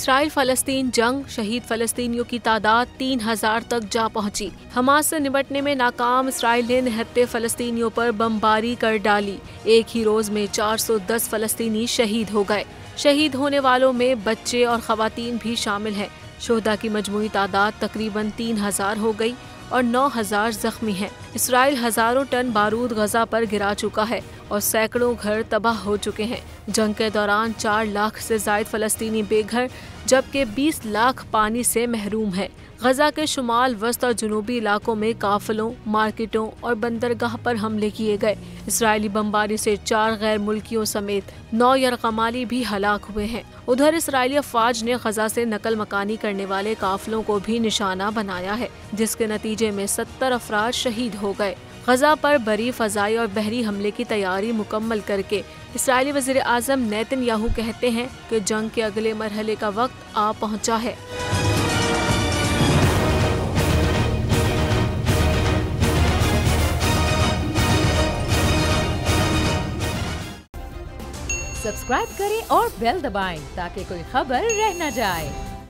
Israel फलस्तीन जंग, शहीद फलस्तीनियों की तादाद 3000 तक जा पहुंची। हमास से निपटने में नाकाम इसराइल ने निहत्थे फलस्तीनियों पर बमबारी कर डाली। एक ही रोज में 410 फलस्तीनी शहीद हो गए। शहीद होने वालों में बच्चे और खवातीन भी शामिल हैं। शोहदा की मजमूई तादाद तकरीबन 3000 हो गई और 9000 जख्मी हैं। इसराइल हजारों टन बारूद गजा पर गिरा चुका है और सैकड़ों घर तबाह हो चुके हैं। जंग के दौरान 4 लाख से जायद फलस्तीनी बेघर, जबकि 20 लाख पानी से महरूम है। गजा के शुमाल, वस्त और जनूबी इलाकों में काफिलों, मार्केटों और बंदरगाह पर हमले किए गए। इसराइली बमबारी से 4 गैर मुल्कियों समेत 9 यरगमाली भी हलाक हुए हैं। उधर इसराइली अफवाज ने गजा से नकल मकानी करने वाले काफिलों को भी निशाना बनाया है, जिसके नतीजे में 70 अफराद शहीद हो गए। गजा पर बरी, फजाई और बहरी हमले की तैयारी मुकम्मल करके इसराइली वज़ीर आज़म नेतन्याहू कहते हैं कि जंग के अगले मरहले का वक्त आ पहुंचा है। सब्सक्राइब करें और बेल दबाएं ताकि कोई खबर रह न जाए।